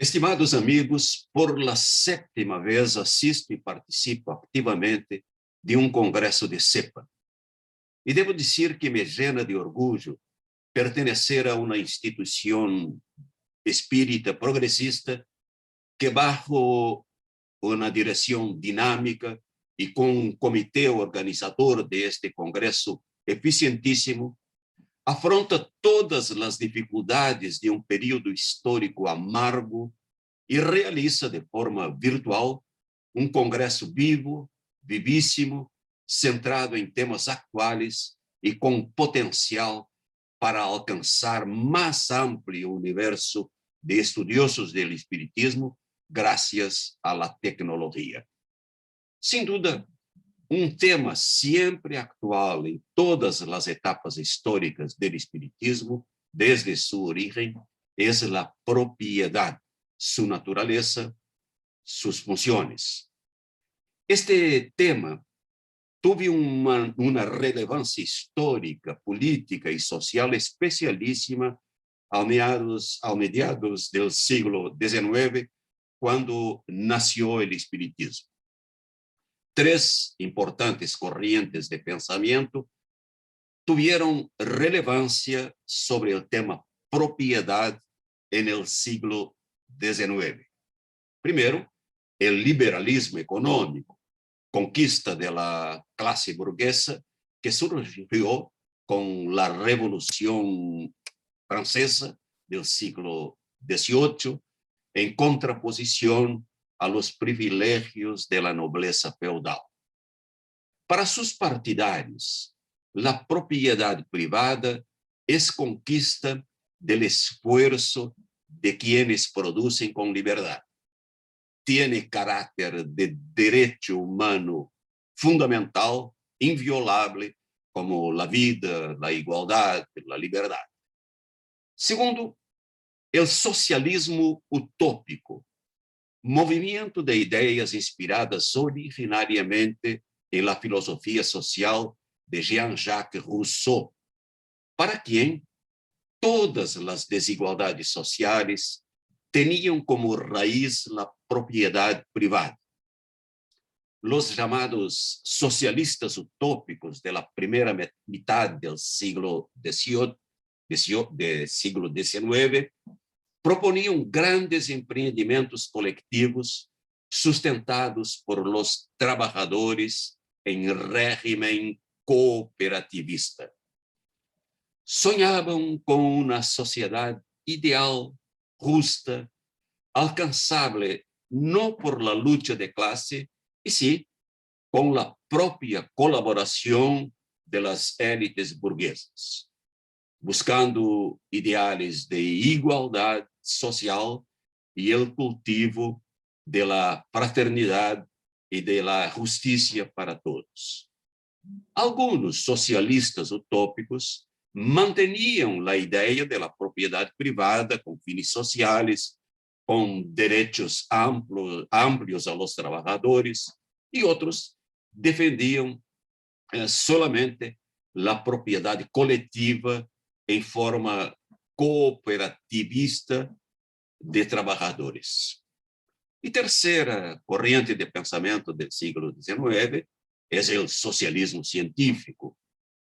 Estimados amigos, por la sétima vez assisto e participo ativamente de um congresso de CEPA. E devo dizer que me llena de orgulho pertencer a uma instituição espírita progressista que, bajo uma direção dinâmica e com um comitê organizador deste congresso eficientíssimo, afronta todas as dificuldades de um período histórico amargo e realiza de forma virtual um congresso vivo, vivíssimo, centrado em temas atuais e com potencial para alcançar mais amplo universo de estudiosos do espiritismo graças à tecnologia. Sem dúvida, um tema sempre atual em todas as etapas históricas do espiritismo, desde sua origem, é a propriedade, sua natureza, suas funções. Este tema teve uma relevância histórica, política e social especialíssima ao mediados do século XIX, quando nasceu o espiritismo. Três importantes correntes de pensamento tiveram relevância sobre o tema propriedade no século XIX. Primeiro, o liberalismo econômico, conquista da classe burguesa que surgiu com a Revolução Francesa do século XVIII, em contraposição a los privilegios de la nobleza feudal. Para sus partidários, la propiedade privada es conquista del esfuerzo de quienes producen con libertad. Tiene caráter de derecho humano fundamental, inviolable, como la vida, la igualdad, la liberdade. Segundo, el socialismo utópico, movimento de ideias inspiradas originariamente em la filosofia social de Jean-Jacques Rousseau, para quem todas as desigualdades sociais tinham como raiz a propriedade privada. Os chamados socialistas utópicos da primeira metade do século XIX proponiam grandes empreendimentos coletivos sustentados por los trabalhadores em régimen cooperativista. Sonhavam com uma sociedade ideal, justa, alcançável não por la luta de classe, e sim com a própria colaboração de las élites burguesas, buscando ideais de igualdade social e o cultivo da fraternidade e da justiça para todos. Alguns socialistas utópicos mantinham a ideia da propriedade privada com fins sociais, com direitos amplos aos trabalhadores, e outros defendiam solamente a propriedade coletiva em forma cooperativista de trabalhadores. E terceira corrente de pensamento do século XIX é o socialismo científico,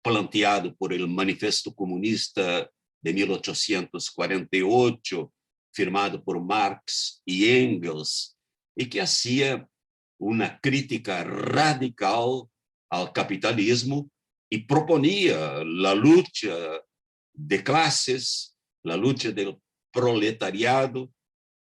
planteado por el Manifesto Comunista de 1848, firmado por Marx e Engels, e que fazia uma crítica radical ao capitalismo e proponia a luta de classes, a luta do proletariado,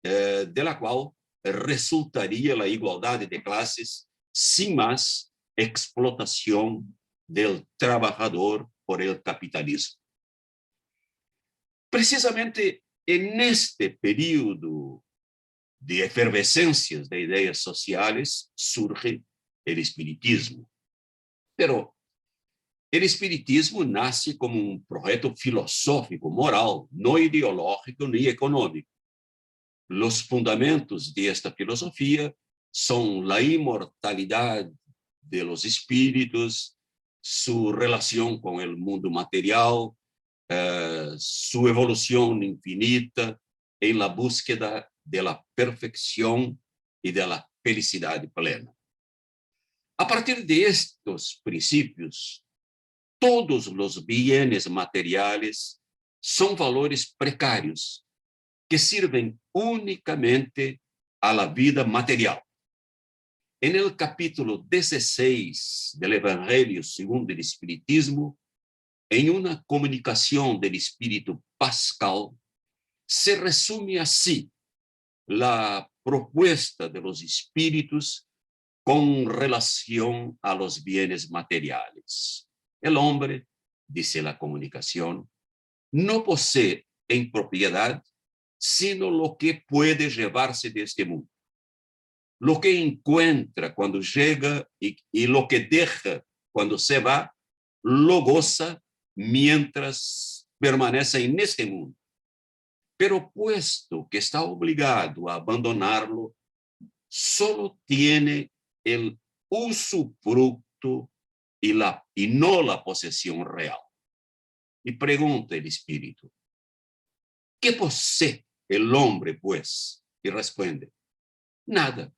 de la qual resultaria a igualdade de classes, sem mais explotação do trabalhador por el capitalismo. Precisamente neste período de efervescências de ideias sociais surge o espiritismo. Pero o espiritismo nasce como um projeto filosófico, moral, não ideológico nem econômico. Os fundamentos desta filosofia são a imortalidade de los espíritos, sua relação com o mundo material, sua evolução infinita, em la búsqueda de la perfección y de la felicidad plena. A partir de estos principios, todos los bienes materiales son valores precarios que sirven únicamente a la vida material. En el capítulo 16 del Evangelio según el Espiritismo, en una comunicación del Espíritu Pascal, se resume así la propuesta de los espíritus con relación a los bienes materiales. El hombre, dice la comunicación, no posee en propiedad sino lo que puede llevarse de este mundo. Lo que encuentra cuando llega y lo que deja cuando se va, lo goza mientras permanece en este mundo. Pero puesto que está obligado a abandonarlo, solo tiene el usufructo y no la posesión real. Y pregunta el espíritu, ¿qué posee el hombre, pues? Y responde, nada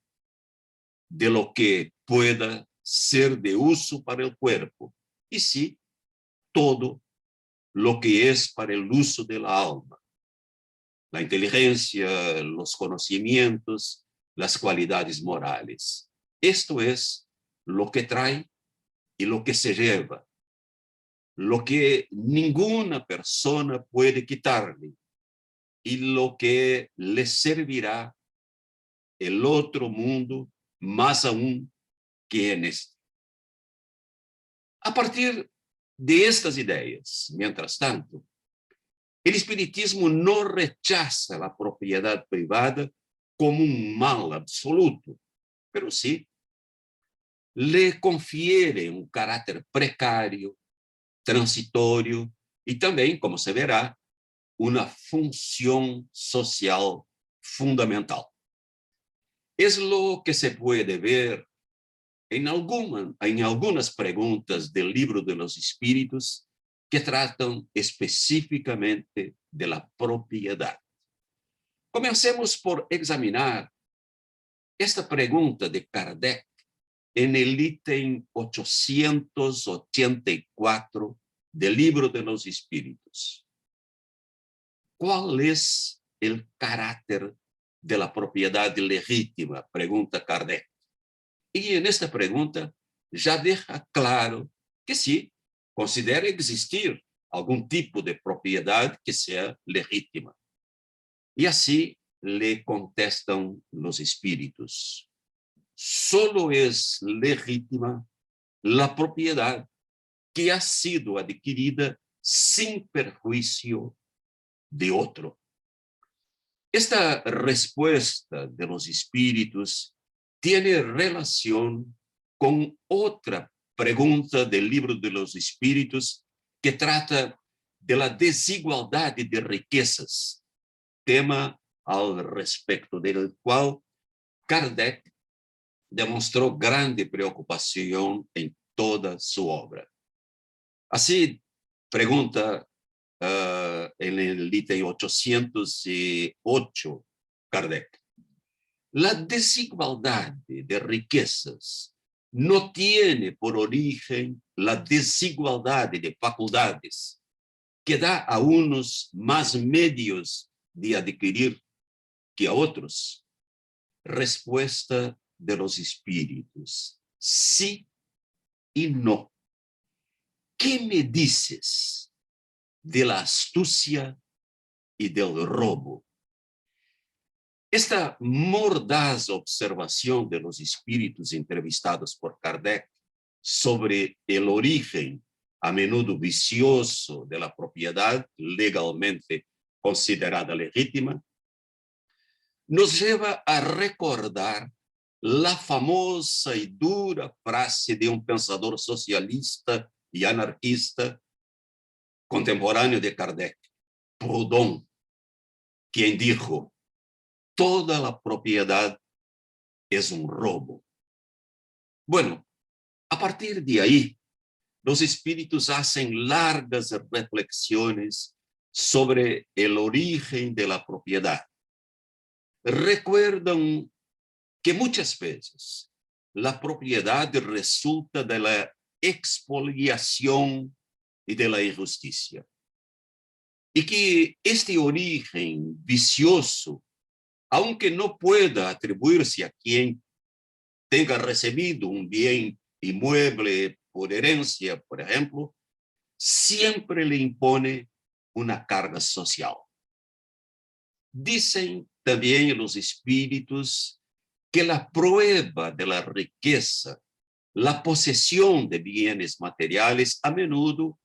de lo que pueda ser de uso para el cuerpo, y sí, todo lo que es para el uso de la alma. La inteligencia, los conocimientos, las cualidades morales. Esto es lo que trae y lo que se lleva, lo que ninguna persona puede quitarle y lo que le servirá el otro mundo más aún que en este. A partir de estas ideas, mientras tanto, el espiritismo no rechaza la propiedad privada como un mal absoluto, pero sí le confiere un carácter precario, transitorio y también, como se verá, una función social fundamental. Es lo que se puede ver en algunas preguntas del Libro de los Espíritus que tratan específicamente de la propiedad. Comencemos por examinar esta pregunta de Kardec en el ítem 884 del Libro de los Espíritus. ¿Cuál es el carácter de la propiedad legítima? Pregunta Kardec. Y en esta pregunta ya deja claro que sí, considera existir algún tipo de propiedad que sea legítima. Y así le contestan los espíritus. Solo es legítima la propiedad que ha sido adquirida sin perjuicio de otro. Esta respuesta de los espíritus tiene relación con otra pregunta del Libro de los Espíritus que trata de la desigualdad de riquezas, tema al respecto del cual Kardec demostró grande preocupación en toda su obra. Así pregunta en el ítem 808 Kardec. La desigualdad de riquezas no tiene por origen la desigualdad de facultades que da a unos más medios de adquirir que a otros. Respuesta de los espíritus, sí y no. ¿Qué me dices de la astucia y del robo? Esta mordaz observación de los espíritus entrevistados por Kardec sobre el origen a menudo vicioso de la propiedad legalmente considerada legítima, nos lleva a recordar la famosa y dura frase de un pensador socialista y anarquista contemporáneo de Kardec, Proudhon, quien dijo: toda la propiedad es un robo. Bueno, a partir de ahí, los espíritus hacen largas reflexiones sobre el origen de la propiedad. recuerdan que muchas veces la propiedad resulta de la expoliación y de la injusticia. Y que este origen vicioso, aunque no pueda atribuirse a quien tenga recibido un bien inmueble por herencia, por ejemplo, siempre le impone una carga social. Dicen también los espíritus que la prueba de la riqueza, la posesión de bienes materiales, a menudo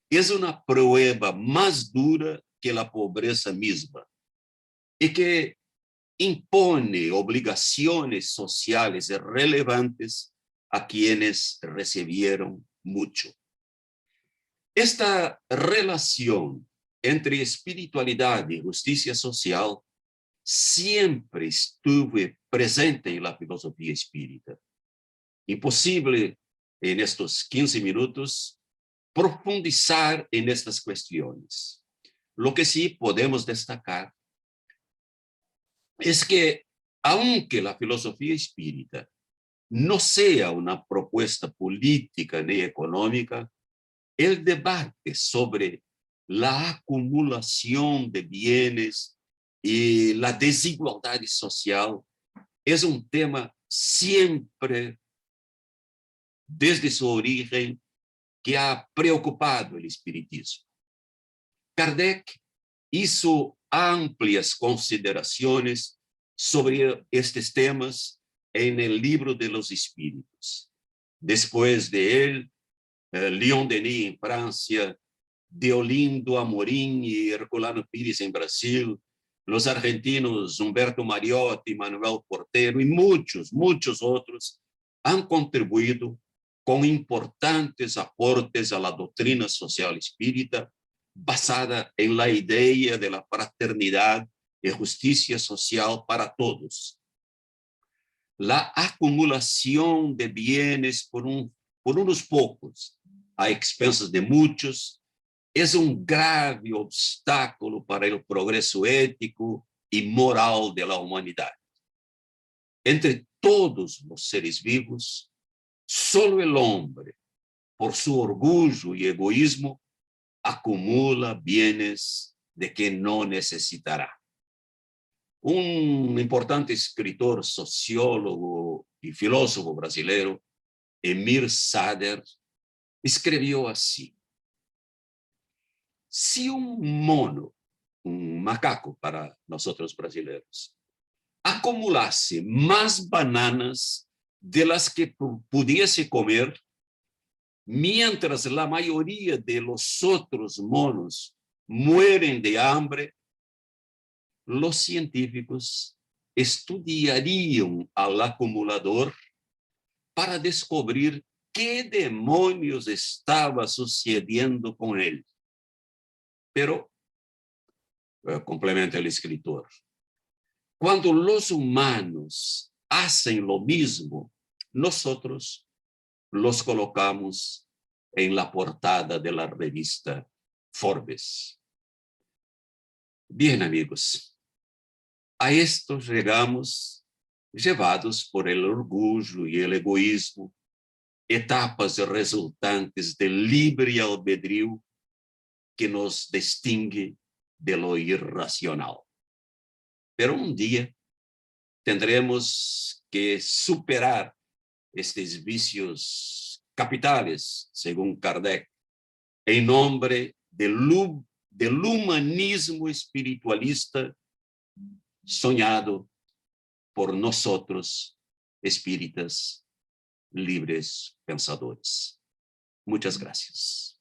es una prueba más dura que la pobreza misma y que impone obligaciones sociales relevantes a quienes recibieron mucho. Esta relación entre espiritualidad y justicia social siempre estuvo presente en la filosofía espírita. Imposible en estos 15 minutos profundizar en estas cuestiones. Lo que sí podemos destacar es que, aunque la filosofía espírita no sea una propuesta política ni económica, el debate sobre la acumulación de bienes y la desigualdad social es un tema siempre, desde su origen, que ha preocupado el espiritismo. Kardec hizo amplias consideraciones sobre estos temas en el Libro de los Espíritus. Después de él, Leon Denis en Francia, Deolindo Amorim y Herculano Pires en Brasil, los argentinos Humberto Mariotti, Manuel Portero y muchos otros han contribuido con importantes aportes a la doctrina social espírita basada en la idea de la fraternidad y justicia social para todos. La acumulación de bienes por unos pocos a expensas de muchos es un grave obstáculo para el progreso ético y moral de la humanidad. Entre todos los seres vivos, solo el hombre, por su orgullo y egoísmo, acumula bienes de que no necesitará. Un importante escritor, sociólogo y filósofo brasileño, Emir Sader, escribió así: si un mono, un macaco para nosotros brasileños, acumulase más bananas de las que pudiese comer, mientras la mayoría de los otros monos mueren de hambre, los científicos estudiarían al acumulador para descubrir qué demonios estaba sucediendo con él. Pero, complementa el escritor, cuando los humanos hacen lo mismo, nosotros los colocamos en la portada de la revista Forbes. Bien, amigos, a esto llegamos llevados por el orgullo y el egoísmo, etapas resultantes del libre albedrío que nos distingue de lo irracional. Pero un día tendremos que superar estos vicios capitales, según Kardec, en nombre del humanismo espiritualista soñado por nosotros, espíritas libres pensadores. Muchas gracias.